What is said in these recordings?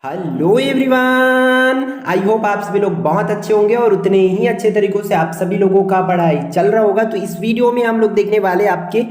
Hello everyone, I hope आप सभी लोग बहुत अच्छे होंगे और उतने ही अच्छे तरीकों से आप सभी लोगों का पढ़ाई चल रहा होगा। तो इस वीडियो में हम लोग देखने वाले आपके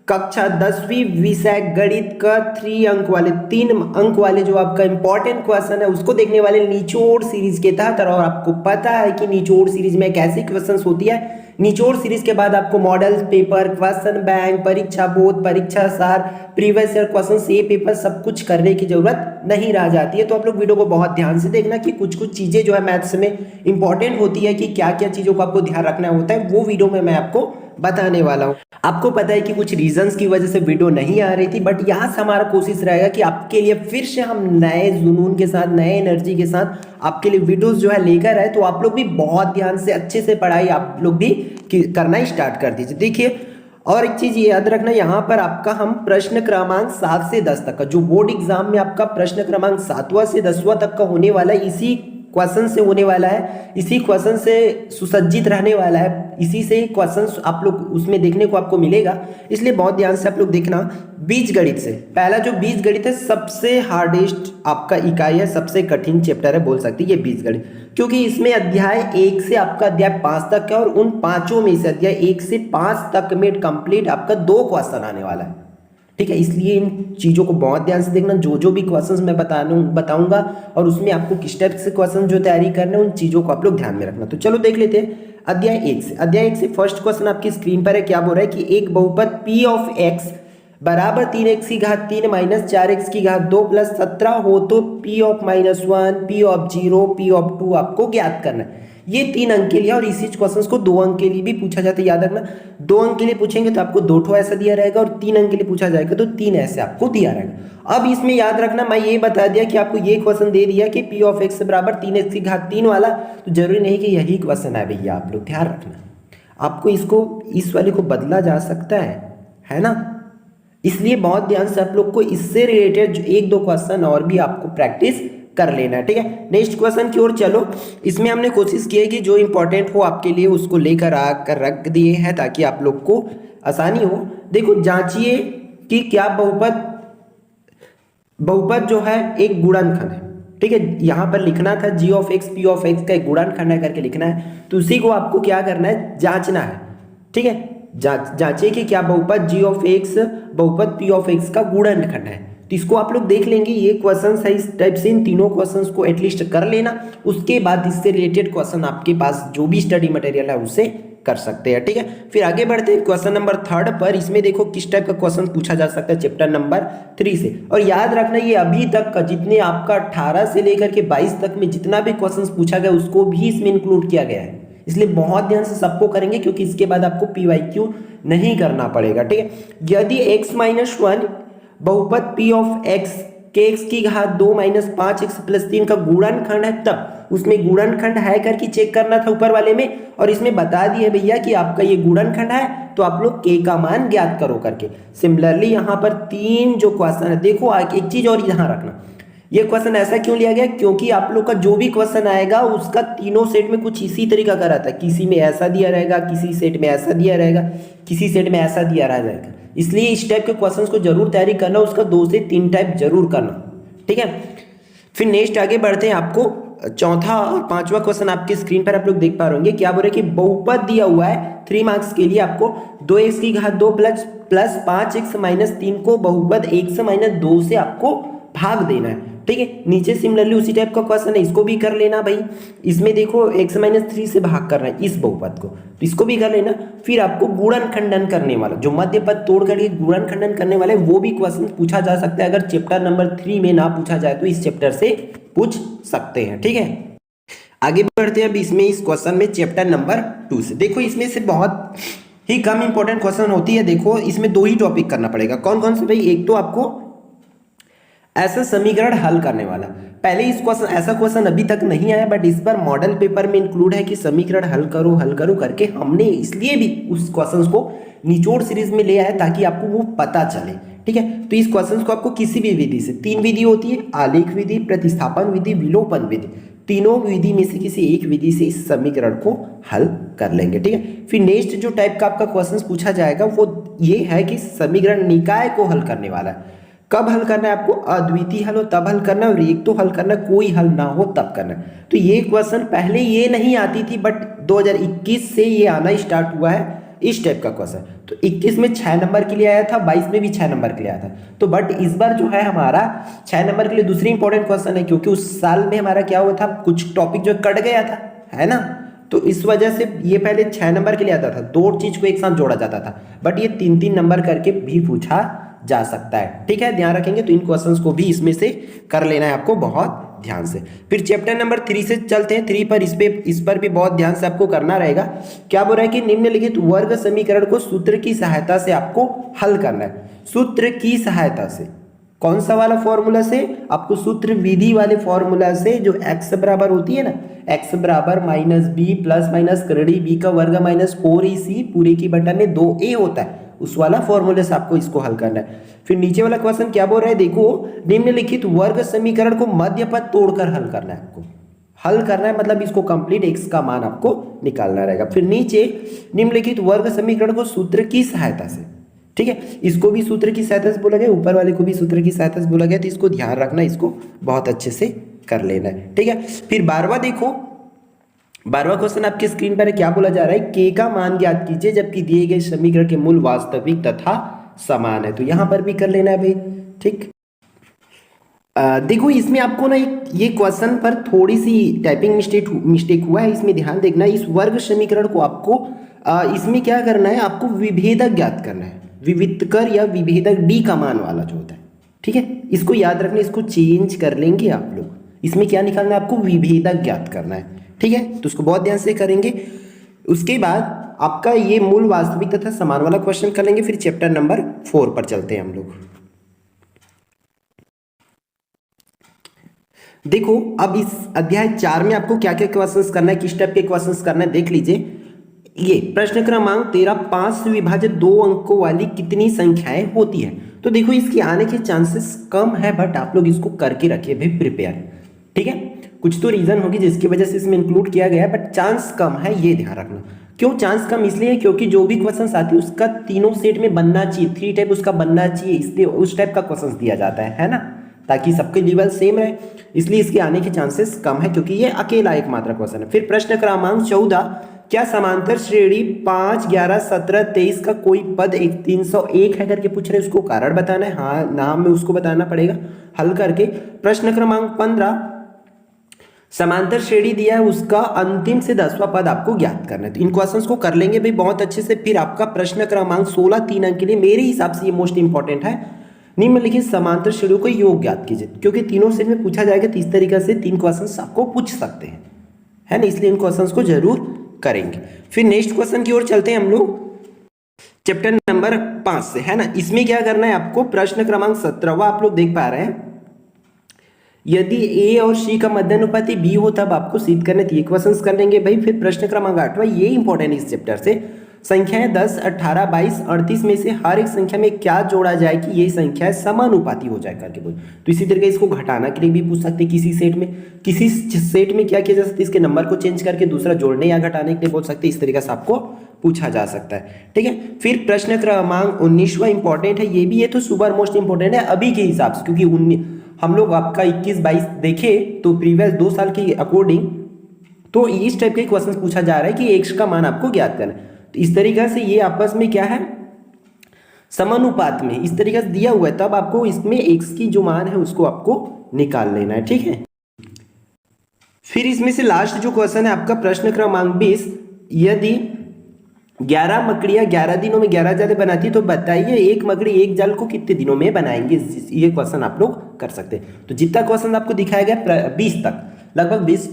कक्षा 10वीं विषय गणित का 3 अंक वाले जो आपका इंपॉर्टेंट क्वेश्चन है उसको देखने वाले निचोड़ सीरीज के तहत। और आपको पता है कि निचोड़ सीरीज में कैसी क्वेश्चंस होती है। निचोड़ सीरीज के बाद आपको मॉडल पेपर, क्वेश्चन बैंक, परीक्षा बोध, परीक्षा सार, प्रीवियस ईयर क्वेश्चन, ये पेपर सब कुछ करने की जरूरत नहीं रह जाती है। तो आप लोग वीडियो को बहुत ध्यान से देखना कि कुछ कुछ चीजें जो है मैथ्स में इंपॉर्टेंट होती है कि क्या क्या चीजों को आपको ध्यान रखना होता है, वो वीडियो में मैं आपको बताने वाला हूँ। आपको पता है कि कुछ रीजंस की वजह से वीडियो नहीं आ रही थी, बट यहाँ से हमारा कोशिश रहेगा कि आपके लिए फिर से हम नए जुनून के साथ, नए एनर्जी के साथ आपके लिए वीडियोस जो है लेकर आए। तो आप लोग भी बहुत ध्यान से अच्छे से पढ़ाई आप लोग भी करना स्टार्ट कर दीजिए। देखिए, और एक चीज याद रखना, यहाँ पर आपका हम प्रश्न क्रमांक 7 से 10 तक का जो बोर्ड एग्जाम में आपका प्रश्न क्रमांक 7वां से 10वां तक का होने वाला है, इसी क्वेश्चन से होने वाला है, इसी क्वेश्चन से सुसज्जित रहने वाला है, इसी से क्वेश्चन आप लोग उसमें देखने को आपको मिलेगा। इसलिए बहुत ध्यान से आप लोग देखना। बीजगणित से पहला जो बीजगणित है सबसे हार्डेस्ट आपका इकाई है, सबसे कठिन चैप्टर है बोल सकते हैं ये बीजगणित, क्योंकि इसमें अध्याय 1 से आपका अध्याय 5 तक है और उन पांचों में से अध्याय 1 से 5 तक में कंप्लीट आपका 2 क्वेश्चन आने वाला है। ठीक है, इसलिए इन चीजों को बहुत ध्यान से देखना। जो भी क्वेश्चंस मैं बताऊंगा और उसमें आपको किस टाइप से क्वेश्चन जो तैयारी करना है, उन चीजों को आप लोग ध्यान में रखना। तो चलो देख लेते हैं अध्याय 1 से फर्स्ट क्वेश्चन आपकी स्क्रीन पर है। क्या बोल रहा है कि एक बहुपद p ऑफ x बराबर 3x की घात 3 माइनस 4x की घात 2 प्लस 17 हो तो p of -1, p of 0, p of 2 आपको ज्ञात करना है। ये 3 अंक के लिए और इसी क्वेश्चन को 2 अंक के लिए भी पूछा जाता है, याद रखना। 2 अंक के लिए पूछेंगे तो आपको 2 ठो ऐसा दिया रहेगा और 3 अंक के लिए पूछा जाएगा तो 3 ऐसे आपको दिया रहेगा। अब इसमें याद रखना, मैं ये बता दिया कि आपको ये क्वेश्चन दे दिया कि p ऑफ x बराबर 3x की घात 3 वाला, तो जरूरी नहीं कि यही क्वेश्चन है भैया, आप लोग ध्यान रखना। आपको इसको इस वाले को बदला जा सकता है ना। इसलिए बहुत ध्यान से आप लोग को इससे रिलेटेड 1-2 क्वेश्चन और भी आपको प्रैक्टिस कर लेना है। ठीक है, नेक्स्ट क्वेश्चन की ओर चलो। इसमें हमने कोशिश की है कि जो इंपॉर्टेंट हो आपके लिए उसको लेकर आकर रख दिए हैं ताकि आप लोग को आसानी हो। देखो, जांचिए कि क्या बहुपद जो है एक गुणनखंड है। ठीक है, यहाँ पर लिखना था g of x p of x का एक गुणनखंड है करके लिखना है, तो उसी को आपको क्या करना है, जांचना है। ठीक है, जांचिए कि क्या बहुपद g ऑफ x बहुपद p ऑफ x का गुणनखंड है। तो इसको आप लोग देख लेंगे, ये क्वेश्चन है इस टाइप से। इन तीनों क्वेश्चंस को एटलीस्ट कर लेना, उसके बाद इससे रिलेटेड क्वेश्चन आपके पास जो भी स्टडी मटेरियल है उससे कर सकते हैं। ठीक है, फिर आगे बढ़ते हैं क्वेश्चन नंबर 3 पर। इसमें देखो किस टाइप का क्वेश्चन पूछा जा सकता है चैप्टर नंबर 3 से। और याद रखना, ये अभी तक का जितने आपका 18 से लेकर के 22 तक में जितना भी क्वेश्चन पूछा गया उसको भी इसमें इंक्लूड किया गया है। इसलिए बहुत ध्यान से सबको करेंगे, क्योंकि इसके बाद आपको PYQ नहीं करना पड़ेगा। ठीक है, यदि x-1 बहुपद p ऑफ x के x की घात 2 माइनस 5x प्लस 3 का गुणनखंड है, तब उसमें गुणनखंड है करके चेक करना था ऊपर वाले में, और इसमें बता दिए भैया कि आपका ये गुणनखंड है तो आप लोग k का मान ज्ञात करो करके। सिमिलरली यहाँ पर 3 जो क्वेश्चन है, देखो एक चीज और यहाँ रखना, ये क्वेश्चन ऐसा क्यों लिया गया, क्योंकि आप लोग का जो भी क्वेश्चन आएगा उसका तीनों सेट में कुछ इसी तरीका का रहता है। किसी में ऐसा दिया रहेगा, किसी सेट में ऐसा दिया रहेगा, किसी सेट में ऐसा दिया रह जाएगा। इसलिए इस टाइप के क्वेश्चंस को जरूर तैयारी करना, उसका 2 से 3 टाइप जरूर करना। ठीक है, फिर नेक्स्ट आगे बढ़ते हैं। आपको चौथा और 5वां क्वेश्चन आपकी स्क्रीन पर आप लोग देख पा रहे होंगे। क्या बोल रहे हैं कि बहुपद दिया हुआ है 3 मार्क्स के लिए, आपको 2x की घात 2 प्लस 5x माइनस 3 को बहुपद x माइनस 2 से आपको भाग देना है। ठीक है, नीचे सिमिलरली उसी टाइप का क्वेश्चन है, इसको भी कर लेना भाई। इसमें देखो x-3 से भाग करना है इस बहुपद को, तो इसको भी कर लेना। फिर आपको गुणनखंडन करने वाला, जो मध्य पद तोड़ करके गुणनखंडन करने वाले, वो भी क्वेश्चन पूछा जा सकता है। अगर चैप्टर नंबर 3 में ना पूछा जाए तो इस चैप्टर से पूछ सकते हैं। ठीक है, आगे बढ़ते हैं। अब इसमें इस क्वेश्चन में चैप्टर नंबर 2 से देखो, इसमें से बहुत ही कम इंपॉर्टेंट क्वेश्चन होती है। देखो, इसमें 2 ही टॉपिक करना पड़ेगा। कौन कौन से भाई, एक तो आपको ऐसा समीकरण हल करने वाला। पहले इस क्वेश्चन ऐसा क्वेश्चन अभी तक नहीं आया, बट इस बार मॉडल पेपर में इंक्लूड है कि समीकरण हल करो करके। हमने इसलिए भी उस क्वेश्चन को निचोड़ सीरीज में ले आया ताकि आपको वो पता चले। ठीक है, तो इस क्वेश्चन को आपको किसी भी विधि से, 3 विधि होती है, आलेख विधि, प्रतिस्थापन विधि, विलोपन विधि, तीनों विधि में से किसी एक विधि से इस समीकरण को हल कर लेंगे। ठीक है, फिर नेक्स्ट जो टाइप का आपका क्वेश्चन पूछा जाएगा वो ये है कि समीकरण निकाय को हल करने वाला है। कब हल करना है आपको? अद्वितीय हल हो तब हल करना है, और एक तो हल करना है, कोई हल ना हो तब करना है। तो ये क्वेश्चन पहले ये नहीं आती थी, बट 2021 से ये आना स्टार्ट हुआ है इस टाइप का क्वेश्चन। तो 21 में 6 नंबर के लिए आया था, 22 में भी 6 नंबर के लिए आया था। तो बट इस बार जो है हमारा 6 नंबर के लिए दूसरी इंपॉर्टेंट क्वेश्चन है, क्योंकि उस साल में हमारा क्या हुआ था, कुछ टॉपिक जो कट गया था, है ना। तो इस वजह से ये पहले 6 नंबर के लिए आता था, 2 चीज को एक साथ जोड़ा जाता था, बट ये 3-3 नंबर करके भी पूछा जा सकता है। ठीक है, ध्यान रखेंगे। तो इन क्वेश्चंस को भी इसमें से कर लेना है आपको बहुत ध्यान से। फिर चैप्टर नंबर 3 से चलते हैं। 3 पर इस पर भी बहुत ध्यान से आपको करना रहेगा। क्या बोल रहा है कि निम्नलिखित वर्ग समीकरण को सूत्र की सहायता से आपको हल करना है। सूत्र की सहायता से, कौन सा वाला फॉर्मूला से? आपको सूत्र विधि वाले फॉर्मूला से, जो x बराबर होती है ना, x बराबर -b प्लस माइनस करड़ी b का वर्ग माइनस 4ac पूरे की बटा में 2a होता है, उस वाला फॉर्मूले से आपको इसको हल करना है। फिर नीचे वाला क्वेश्चन क्या बोल रहा है, देखो, निम्नलिखित वर्ग समीकरण को मध्य पद तोड़कर हल करना है आपको। हल करना है मतलब इसको कंप्लीट x का मान आपको निकालना रहेगा। फिर नीचे निम्नलिखित वर्ग समीकरण को सूत्र की सहायता से, ठीक है, इसको भी सूत्र की सहायता से बोला गया, ऊपर वाले को भी सूत्र की सहायता से बोला गया, तो इसको ध्यान रखना, इसको बहुत अच्छे से कर लेना है। ठीक है, फिर 12वां देखो, 12वां क्वेश्चन आपके स्क्रीन पर क्या बोला जा रहा है, k का मान ज्ञात कीजिए जबकि दिए गए समीकरण के मूल वास्तविक तथा समान है। तो यहां पर भी कर लेना है भाई। ठीक, देखो इसमें आपको ना ये क्वेश्चन पर थोड़ी सी टाइपिंग मिस्टेक हुआ है, इसमें ध्यान देखना। इस वर्ग समीकरण को आपको इसमें क्या करना है, आपको विभेदक ज्ञात करना है, विविधकर या विभेदक d का मान वाला जो होता है। ठीक है, इसको याद रखना, इसको चेंज कर लेंगे आप लोग। इसमें क्या निकालना है आपको, विभेदक ज्ञात करना है। ठीक है, तो उसको बहुत ध्यान से करेंगे। उसके बाद आपका ये मूल वास्तविक तथा समान वाला क्वेश्चन कर लेंगे। फिर चैप्टर नंबर 4 पर चलते हैं हम लोग। देखो अब इस अध्याय 4 में आपको क्या क्या क्वेश्चंस करना है, किस टाइप के क्वेश्चंस करना है, देख लीजिए। ये प्रश्न क्रमांक 13, 5 से विभाजित 2 अंकों वाली कितनी संख्याएं होती है। तो देखो इसके आने के चांसेस कम है, बट आप लोग इसको करके रखिए भाई प्रिपेयर। ठीक है, कुछ तो रीजन होगी जिसकी वजह से इसमें इंक्लूड किया गया है, बट चांस कम है, ये ध्यान रखना। क्यों चांस कम? इसलिए क्योंकि जो भी क्वेश्चन आती है उसका तीनों सेट में बनना चाहिए, 3 टाइप उसका बनना चाहिए, इसलिए उस टाइप का क्वेश्चन दिया जाता है ना, ताकि सबके लेवल सेम रहे। इसलिए इसके आने के चांसेस कम है, क्योंकि ये अकेला एकमात्र क्वेश्चन है। फिर प्रश्न क्रमांक 14, क्या समांतर श्रेणी 5, 11, 17, 23 का कोई पद 301 है करके पूछ रहे हैं, उसको कारण बताना है। हाँ, नाम में उसको बताना पड़ेगा हल करके। प्रश्न क्रमांक 15, समांतर श्रेणी दिया है, उसका अंतिम से 10वां पद आपको ज्ञात करना है। तो इन क्वेश्चंस को कर लेंगे भाई बहुत अच्छे से। फिर आपका प्रश्न क्रमांक 16, 3 अंक के लिए मेरे हिसाब से ये मोस्ट इंपॉर्टेंट है। निम्नलिखित समांतर श्रेणियों को योग ज्ञात कीजिए, क्योंकि तीनों सेट में पूछा जाएगा, तो इस तरीके से 3 क्वेश्चंस आपको पूछ सकते हैं, है ना, इसलिए इन क्वेश्चंस को जरूर करेंगे। फिर नेक्स्ट क्वेश्चन की ओर चलते हैं हम लोग, चैप्टर नंबर 5 से, है ना। इसमें क्या करना है आपको, प्रश्न क्रमांक 17वां आप लोग देख पा रहे हैं, यदि ए और सी का मध्यानुपाती बी हो तब आपको सिद्ध करने, ये क्वेश्चंस कर लेंगे भाई। फिर प्रश्न क्रमांक 8वां, ये इंपॉर्टेंट है इस चैप्टर से, संख्याएं 10, 18, 22, 38 में से हर एक संख्या में क्या जोड़ा जाए कि ये संख्याएं समानुपाती हो जाए करके बोल। तो इसी तरीके इसको घटाना के लिए भी पूछ सकते हैं, किसी सेट में, किसी सेट में क्या किया जा सकता है, इसके नंबर को चेंज करके दूसरा जोड़ने या घटाने के लिए बोल सकते हैं, इस तरीके से आपको पूछा जा सकता है। ठीक है, फिर प्रश्न क्रमांक 19वां इंपॉर्टेंट है, ये भी है तो सुपर मोस्ट इंपॉर्टेंट है अभी के हिसाब से, क्योंकि हम लोग आपका 21-22 देखे तो प्रीवियस 2 साल के अकॉर्डिंग तो इस टाइप के क्वेश्चन पूछा जा रहा है कि x का मान आपको ज्ञात करना है। तो इस तरीके से ये आपस में क्या है, समानुपात में इस तरीके से दिया हुआ है, तब आपको इसमें x की जो मान है उसको आपको निकाल लेना है। ठीक है, फिर इसमें से लास्ट जो क्वेश्चन है आपका प्रश्न क्रमांक 20, यदि 11 मकड़ियां 11 दिनों में 11 जाले बनाती है तो बताइए एक मकड़ी एक जाल को कितने दिनों में बनाएंगे। ये क्वेश्चन आप लोग कर सकते हैं। तो जितना क्वेश्चन आपको दिखाया गया 20 तक, लगभग 20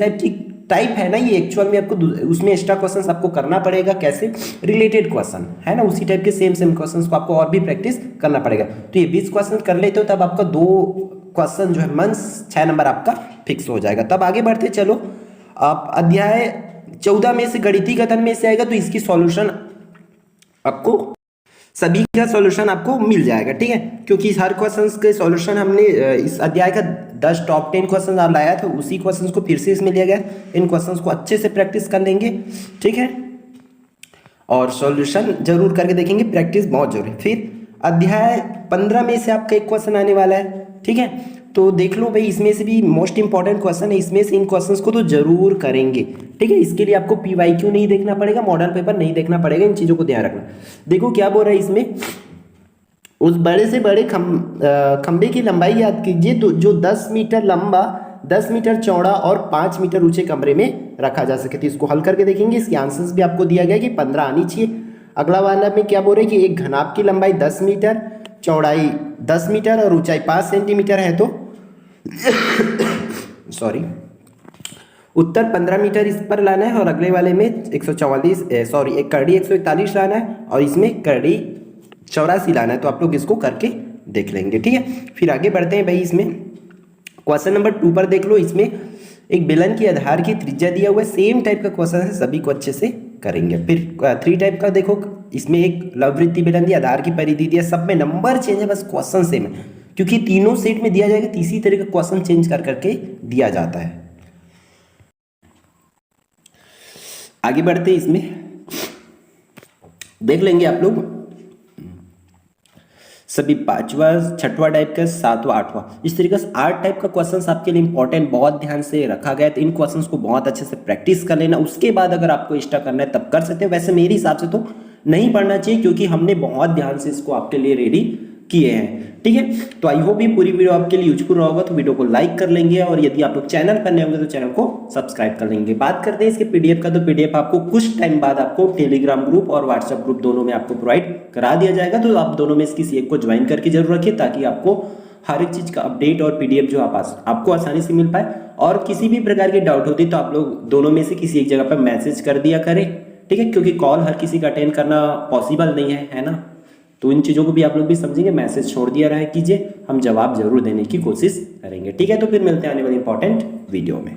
टाइप है ना, ये एक्चुअल में आपको उसमें एक्स्ट्रा क्वेश्चंस आपको करना पड़ेगा। कैसे? रिलेटेड क्वेश्चन है ना, उसी टाइप के सेम क्वेश्चंस को आपको और भी प्रैक्टिस करना पड़ेगा। तो ये 20 क्वेश्चन कर लेते हो तब आपका 2 क्वेश्चन जो है मंस 6 नंबर आपका फिक्स हो जाएगा। तब आगे बढ़ते चलो, आप अध्याय 14 में से गणितीय कथन में से आएगा, तो इसकी सॉल्यूशन आपको सभी का सॉल्यूशन आपको मिल जाएगा। ठीक है, क्योंकि हर क्वेश्चंस के सॉल्यूशन हमने इस अध्याय का 10 टॉप 10 क्वेश्चन आप लाया था, उसी क्वेश्चंस को फिर से इसमें लिया गया। इन क्वेश्चंस को अच्छे से प्रैक्टिस कर लेंगे, ठीक है, और सॉल्यूशन जरूर करके देखेंगे, प्रैक्टिस बहुत जरूरी। फिर अध्याय 15 में से आपका एक क्वेश्चन आने वाला है, ठीक है। तो देख लो भाई, इसमें से भी मोस्ट इंपॉर्टेंट क्वेश्चन है, इसमें से इन क्वेश्चंस को तो जरूर करेंगे, ठीक है। इसके लिए आपको PYQ नहीं देखना पड़ेगा, मॉडल पेपर नहीं देखना पड़ेगा, इन चीज़ों को ध्यान रखना। देखो क्या बोल रहा है इसमें, उस बड़े से बड़े खंबे की लंबाई याद कीजिए, तो जो 10 मीटर लंबा, 10 मीटर चौड़ा और 5 मीटर ऊंचे कमरे में रखा जा सके। तो इसको हल करके देखेंगे, इसके आंसर्स भी आपको दिया गया कि 15 आनी चाहिए। अगला वाला में क्या बोल रहे हैं कि एक घनाभ की लंबाई 10 मीटर, चौड़ाई 10 मीटर और ऊंचाई 5 सेंटीमीटर है, तो सॉरी, उत्तर 15 मीटर इस पर लाना है। और अगले वाले में 144 एक करड़ी 141 लाना है और इसमें करड़ी 84 लाना है। तो आप लोग इसको करके देख लेंगे, ठीक है। फिर आगे बढ़ते हैं भाई, इसमें क्वेश्चन नंबर 2 पर देख लो। इसमें एक बेलन की आधार की त्रिज्या दिया हुआ है, सेम टाइप का क्वेश्चन है, सभी को अच्छे से करेंगे। फिर 3 टाइप का देखो, इसमें एक लववृत्तीय बेलन दी, आधार की परिधि दी है, सब में नंबर चेंज है, बस क्वेश्चन सेम है, क्योंकि तीनों सेट में दिया जाएगा, तीसरी तरह का क्वेश्चन चेंज कर करके दिया जाता है। आगे बढ़ते हैं, इसमें देख लेंगे आप लोग सभी 5वां 6वां टाइप का, 7वां 8वां, इस तरीके से 8 टाइप का क्वेश्चंस आपके लिए इंपॉर्टेंट बहुत ध्यान से रखा गया है। तो इन क्वेश्चंस को बहुत अच्छे से प्रैक्टिस कर लेना, उसके बाद अगर आपको एक्स्ट्रा करना है तब कर सकते हो। वैसे मेरे हिसाब से तो नहीं पढ़ना चाहिए, क्योंकि हमने बहुत ध्यान से इसको आपके लिए रेडी किए हैं, ठीक है। तो आई होप ये पूरी वीडियो आपके लिए यूजफुल रहा होगा। तो वीडियो को लाइक कर लेंगे, और यदि आप लोग चैनल पर नए होंगे तो चैनल को सब्सक्राइब कर लेंगे। बात करते हैं इसके PDF का, तो PDF आपको कुछ टाइम बाद आपको टेलीग्राम ग्रुप और व्हाट्सएप ग्रुप दोनों में आपको प्रोवाइड करा दिया जाएगा। तो आप दोनों में से किसी एक को ज्वाइन करके जरूर रखिए, ताकि आपको हर एक चीज का अपडेट और PDF जो आपको आसानी से मिल पाए। और किसी भी प्रकार की डाउट होती तो आप लोग दोनों में से किसी एक जगह पर मैसेज कर दिया करें, ठीक है, क्योंकि कॉल हर किसी का अटेंड करना पॉसिबल नहीं है ना। तो इन चीज़ों को भी आप लोग भी समझेंगे, मैसेज छोड़ दिया रहा कीजिए, हम जवाब जरूर देने की कोशिश करेंगे, ठीक है। तो फिर मिलते हैं आने वाली इंपॉर्टेंट वीडियो में।